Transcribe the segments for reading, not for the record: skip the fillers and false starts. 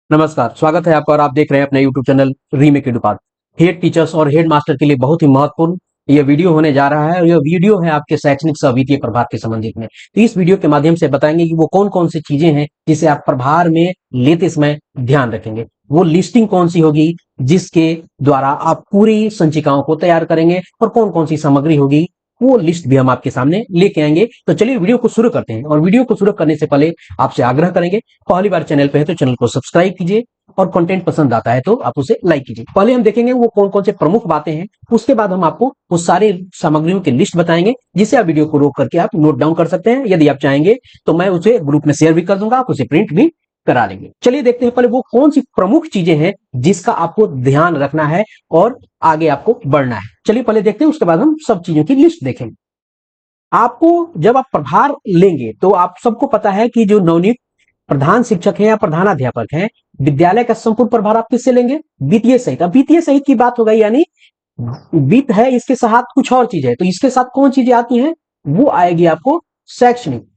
नमस्कार, स्वागत है आपका और आप देख रहे हैं अपने YouTube चैनल रीमेक एडुपार्ट। हेड टीचर्स और हेड मास्टर के लिए बहुत ही महत्वपूर्ण यह वीडियो होने जा रहा है और यह वीडियो है आपके शैक्षणिक सह वित्तीय प्रभार के संबंधित में। तो इस वीडियो के माध्यम से बताएंगे कि वो कौन-कौन सी चीजें हैं जिसे आप प्रभार में लेते समय ध्यान रखेंगे। वो लिस्टिंग कौन सी होगी जिसके द्वारा आप पूरी संचिकाओं को तैयार करेंगे और कौन-कौन सी सामग्री होगी वो लिस्ट भी हम आपके सामने लेके आएंगे। तो चलिए वीडियो को शुरू करते हैं और वीडियो को शुरू करने से पहले आपसे आग्रह करेंगे, पहली बार चैनल पे है तो चैनल को सब्सक्राइब कीजिए और कंटेंट पसंद आता है तो आप उसे लाइक कीजिए। पहले हम देखेंगे वो कौन कौन से प्रमुख बातें हैं, उसके बाद हम आपको वो सारी सामग्रियों की लिस्ट बताएंगे जिसे आप वीडियो को रोक करके आप नोट डाउन कर सकते हैं। यदि आप चाहेंगे तो मैं उसे ग्रुप में शेयर भी कर दूंगा, आप उसे प्रिंट भी करा लेंगे। चलिए देखते हैं पहले वो कौन सी प्रमुख चीजें हैं जिसका आपको ध्यान रखना है और आगे आपको बढ़ना है। चलिए पहले देखते हैं, उसके बाद हम सब चीजों की लिस्ट देखेंगे। आपको जब आप प्रभार लेंगे तो आप सबको पता है कि जो नवनियुक्त प्रधान शिक्षक हैं या प्रधानाध्यापक हैं, विद्यालय का संपूर्ण प्रभार आप किससे लेंगे? वित्तीय सहित। अब वित्तीय सहित की बात हो गई, यानी वित्त है, इसके साथ कुछ और चीज है, तो इसके साथ कौन चीजें आती हैं? वो आएगी आपको शैक्षणिक,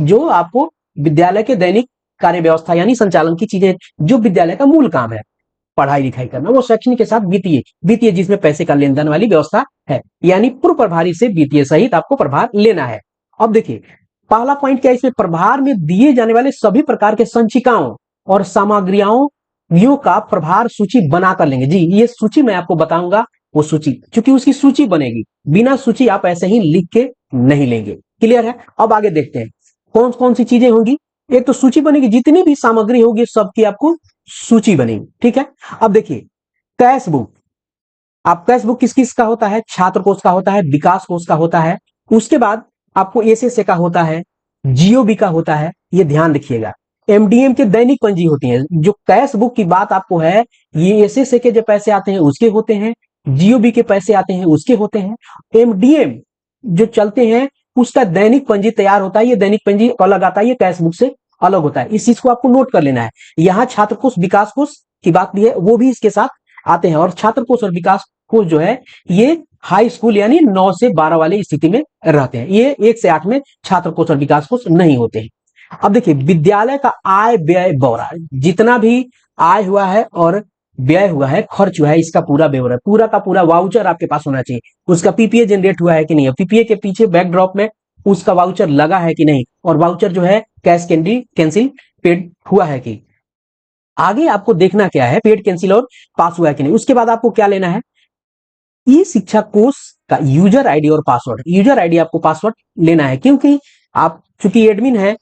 जो आपको विद्यालय के दैनिक कार्य व्यवस्था यानी संचालन की चीजें, जो विद्यालय का मूल काम है पढ़ाई लिखाई करना, वो शैक्षणिक के साथ वित्तीय, वित्तीय जिसमें पैसे का लेन देन वाली व्यवस्था है, यानी पूर्व प्रभारी से वित्तीय सहित आपको प्रभार लेना है। अब देखिए पहला पॉइंट क्या है, इसमें प्रभार में दिए जाने वाले सभी प्रकार के संचिकाओं और सामग्रियों का प्रभार सूची बनाकर लेंगे। जी ये सूची मैं आपको बताऊंगा, वो सूची क्योंकि उसकी सूची बनेगी, बिना सूची आप ऐसे ही लिख के नहीं लेंगे। क्लियर है? अब आगे देखते हैं कौन कौन सी चीजें होंगी। एक तो सूची बनेगी, जितनी भी सामग्री होगी सबकी आपको सूची बनेगी। ठीक है, अब देखिए कैश बुक, आप कैश बुक किस किस का होता है? छात्र कोष का होता है, विकास कोष का होता है, उसके बाद आपको एसएसए का होता है, जीओबी का होता है, ये ध्यान रखिएगा। एमडीएम के दैनिक पंजी होती है। जो कैश बुक की बात आपको है, ये एसएसए के जो पैसे आते हैं उसके होते हैं, जीओबी के पैसे आते हैं उसके होते हैं, एमडीएम जो चलते हैं उसका दैनिक पंजी तैयार होता है, ये दैनिक पंजी अलग आता है, ये कैश बुक से अलग होता है। इस चीज को आपको नोट कर लेना है। यहाँ छात्र कोष विकास कोष की बात भी है, वो भी इसके साथ आते हैं। और छात्र कोष और विकास कोष जो है ये हाई स्कूल यानी 9 से 12 वाली स्थिति में रहते हैं, ये 1 से 8 में छात्र कोष और विकास कोष नहीं होते हैं। अब देखिए विद्यालय का आय व्यय ब्यौरा, जितना भी आय हुआ है और व्यय हुआ है, खर्च हुआ है, इसका पूरा ब्यौरा, पूरा का पूरा वाउचर आपके पास होना चाहिए। उसका पीपीए जनरेट हुआ है कि नहीं है, पीपीए के पीछे बैकड्रॉप में उसका वाउचर लगा है कि नहीं, और वाउचर जो है कैश कैंसिल पेड हुआ है कि। आगे आपको देखना क्या है, पेड कैंसिल और पास हुआ है कि नहीं। उसके बाद आपको क्या लेना है, ई शिक्षा कोष का यूजर आईडी और पासवर्ड। यूजर आईडी आपको पासवर्ड लेना है, क्योंकि आप चूंकि एडमिन है,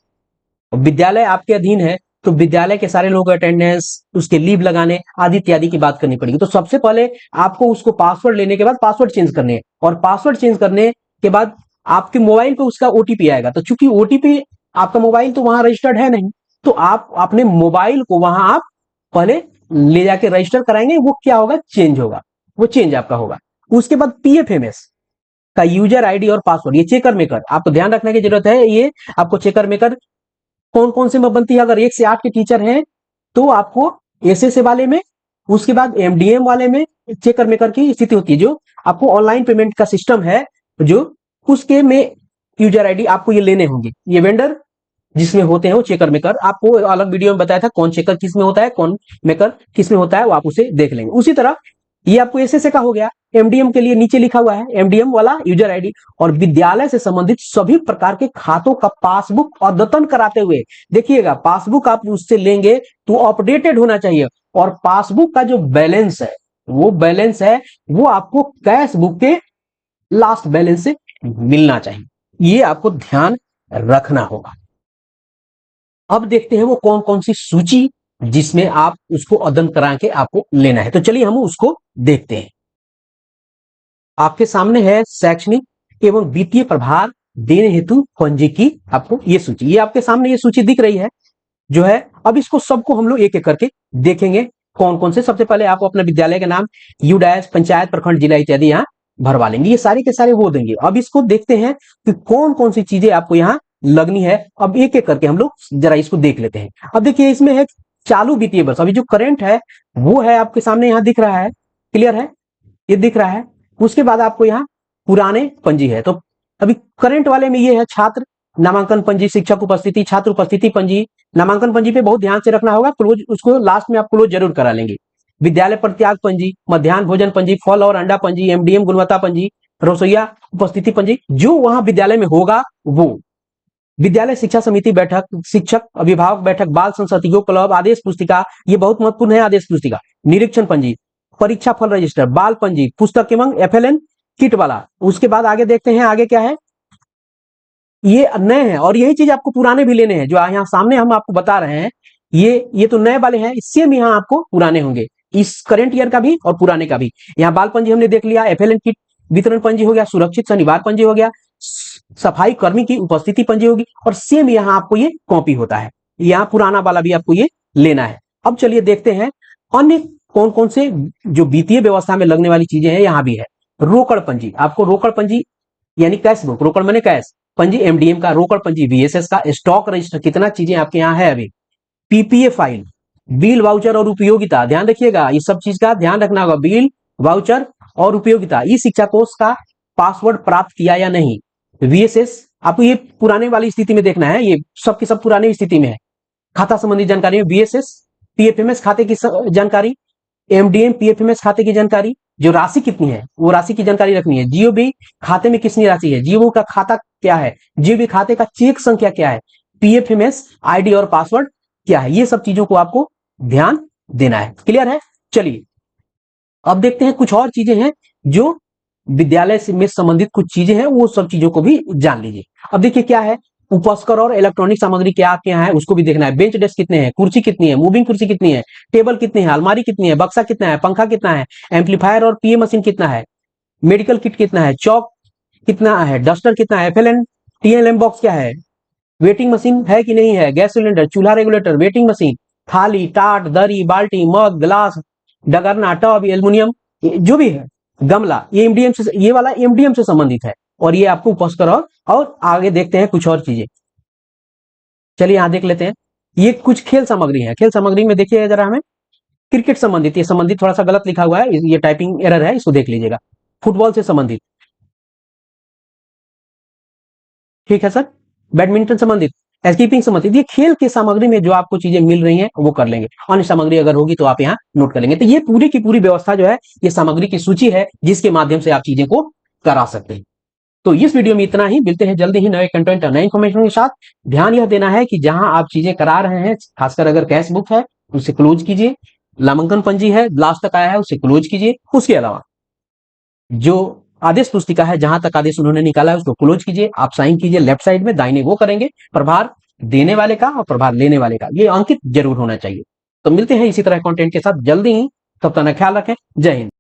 विद्यालय आपके अधीन है, तो विद्यालय के सारे लोग अटेंडेंस, उसके लीव लगाने आदि इत्यादि की बात करनी पड़ेगी। तो सबसे पहले आपको उसको पासवर्ड लेने के बाद पासवर्ड चेंज करने हैं, और पासवर्ड चेंज करने के बाद आपके मोबाइल पे उसका ओटीपी आएगा। तो चूंकि ओटीपी, आपका मोबाइल तो वहां रजिस्टर्ड है नहीं, तो आप अपने मोबाइल को वहां आप पहले ले जाके रजिस्टर कराएंगे, वो क्या होगा, चेंज होगा, वो चेंज आपका होगा। उसके बाद पीएफएमएस का यूजर आईडी और पासवर्ड, ये चेकर मेकर आपको ध्यान रखने की जरूरत है। ये आपको चेकर मेकर कौन कौन से में बनती है, अगर 1 से 8 के टीचर हैं तो आपको एसएसए वाले में, उसके बाद एमडीएम वाले में चेकर मेकर की स्थिति होती है। जो आपको ऑनलाइन पेमेंट का सिस्टम है जो, उसके में यूजर आईडी आपको ये लेने होंगे। ये वेंडर जिसमें होते हैं वो चेकर मेकर, आपको अलग वीडियो में बताया था कौन चेकर किस में होता है, कौन मेकर किस में होता है, वो आप उसे देख लेंगे। उसी तरह ये आपको एसएसए का हो गया। एमडीएम के लिए नीचे लिखा हुआ है एमडीएम वाला यूजर आईडी, और विद्यालय से संबंधित सभी प्रकार के खातों का पासबुक अद्यतन कराते हुए, देखिएगा पासबुक आप उससे लेंगे तो अपडेटेड होना चाहिए, और पासबुक का जो बैलेंस है, वो बैलेंस है वो आपको कैश बुक के लास्ट बैलेंस से मिलना चाहिए, ये आपको ध्यान रखना होगा। अब देखते हैं वो कौन कौन सी सूची जिसमें आप उसको अदन करा के आपको लेना है। तो चलिए हम उसको देखते हैं। आपके सामने है शैक्षणिक एवं वित्तीय प्रभार देने हेतु पंजी की आपको ये सूची, ये आपके सामने ये सूची दिख रही है जो है। अब इसको सबको हम लोग एक एक करके देखेंगे कौन कौन से। सबसे पहले आप अपना विद्यालय का नाम, यू डैश, पंचायत, प्रखंड, जिला इत्यादि यहाँ भरवा लेंगे, ये सारे के सारे वो देंगे। अब इसको देखते हैं कि कौन कौन सी चीजें आपको यहाँ लगनी है। अब एक एक करके हम लोग जरा इसको देख लेते हैं। अब देखिए इसमें है चालू वित्तीय वर्ष, अभी जो करंट है वो है आपके सामने यहाँ दिख रहा है, क्लियर है, ये दिख रहा है। उसके बाद आपको यहाँ पुराने पंजी है, तो अभी करंट वाले में ये है छात्र नामांकन पंजी, शिक्षक उपस्थिति, छात्र उपस्थिति पंजी। नामांकन पंजी पे बहुत ध्यान से रखना होगा, क्लोज उसको लास्ट में आप क्लोज जरूर करा लेंगे। विद्यालय परित्याग पंजी, मध्याह्न भोजन पंजी, फल और अंडा पंजी, एमडीएम गुणवत्ता पंजी, रसोईया उपस्थिति पंजी। जो वहां विद्यालय में होगा वो विद्यालय शिक्षा समिति बैठक, शिक्षक अभिभावक बैठक, बाल संसदीय क्लब, आदेश पुस्तिका, ये बहुत महत्वपूर्ण है। आदेश पुस्तिका, निरीक्षण पंजी, परीक्षा फल रजिस्टर, बाल पंजी, पुस्तक एवं एफएलएन किट वाला। उसके बाद आगे देखते हैं, आगे क्या है, ये नए हैं और यही चीज आपको पुराने भी लेने हैं। जो यहाँ सामने हम आपको बता रहे हैं, ये तो नए वाले हैं, इससे भी यहाँ आपको पुराने होंगे, इस करंट ईयर का भी और पुराने का भी। यहाँ बाल पंजी हमने देख लिया, एफएलएन किट वितरण पंजी हो गया, सुरक्षित शनिवार पंजी हो गया, सफाई कर्मी की उपस्थिति पंजी होगी, और सेम यहाँ आपको ये कॉपी होता है। यहाँ पुराना वाला भी आपको ये लेना है। अब चलिए देखते हैं अन्य कौन कौन से जो वित्तीय व्यवस्था में लगने वाली चीजें हैं। यहाँ भी है रोकड़ पंजी, आपको रोकड़ पंजी यानी कैश बुक, रोकड़ माने कैश, पंजी एमडीएम का, रोकड़ पंजी वीएसएस का, स्टॉक रजिस्टर, कितना चीजें आपके यहाँ है अभी, पीपीए फाइल, बिल वाउचर और उपयोगिता। ध्यान रखिएगा, इस सब चीज का ध्यान रखना होगा। बिल वाउचर और उपयोगिता, ई शिक्षा कोष का पासवर्ड प्राप्त किया या नहीं। वीएसएस आपको ये पुराने वाली स्थिति में देखना है, ये सब की सब पुरानी स्थिति में है। खाता संबंधी जानकारी में वीएसएस, पीएफएमएस खाते की जानकारी, एमडीएम पीएफएमएस खाते की जानकारी, जो राशि कितनी है वो राशि की जानकारी रखनी है। जीओबी खाते में कितनी राशि है, जीओबी का खाता क्या है, जीओबी खाते का चेक संख्या क्या है, पीएफएमएस आईडी और पासवर्ड क्या है। ये सब चीजों को आपको ध्यान देना है। क्लियर है? चलिए अब देखते हैं कुछ और चीजें हैं जो विद्यालय से में संबंधित कुछ चीजें हैं, वो सब चीजों को भी जान लीजिए। अब देखिए क्या है, उपस्कर और इलेक्ट्रॉनिक सामग्री क्या आपके यहाँ है उसको भी देखना है। बेंच डेस्क कितने हैं, कुर्सी कितनी है, मूविंग कुर्सी कितनी है, टेबल कितनी है, अलमारी कितनी है, बक्सा कितना है, पंखा कितना है, एम्पलीफायर और पीए मशीन कितना है, मेडिकल किट कितना है, चौक कितना है, डस्टर कितना है, एफएलएन टीएलएम बॉक्स क्या है, वेटिंग मशीन है कि नहीं है, गैस सिलेंडर, चूल्हा रेगुलेटर, वेटिंग मशीन, थाली, टाट, दरी, बाल्टी, मग, ग्लास, डगरना, टब, एल्युमिनियम, जो भी है, गमला, ये एमडीएम से, ये वाला एमडीएम से संबंधित है। और ये आपको उपस्कर और आगे देखते हैं कुछ और चीजें। चलिए यहां देख लेते हैं, ये कुछ खेल सामग्री है। खेल सामग्री में देखिए जरा हमें क्रिकेट संबंधित, ये संबंधित थोड़ा सा गलत लिखा हुआ है, ये टाइपिंग एरर है, इसको देख लीजिएगा। फुटबॉल से संबंधित, ठीक है सर, बैडमिंटन संबंधित, स्कीपिंग संबंधित, ये खेल की सामग्री में जो आपको चीजें मिल रही हैं वो कर लेंगे। अन्य सामग्री अगर होगी तो आप यहाँ नोट कर लेंगे। तो ये पूरी की पूरी व्यवस्था जो है, ये सामग्री की सूची है जिसके माध्यम से आप चीजें को करा सकते हैं। तो इस वीडियो में इतना ही, मिलते हैं जल्दी ही नए कंटेंट और नए इन्फॉर्मेशन के साथ। ध्यान यह देना है कि जहां आप चीजें करा रहे हैं, खासकर अगर कैश बुक है उसे क्लोज कीजिए, नामांकन पंजी है लास्ट तक आया है उसे क्लोज कीजिए। उसके अलावा जो आदेश पुस्तिका है, जहां तक आदेश उन्होंने निकाला है उसको क्लोज कीजिए, आप साइन कीजिए लेफ्ट साइड में, दाहिने वो करेंगे, प्रभार देने वाले का और प्रभार लेने वाले का ये अंकित जरूर होना चाहिए। तो मिलते हैं इसी तरह कंटेंट के साथ जल्दी ही, तब तक ख्याल रखें। जय हिंद।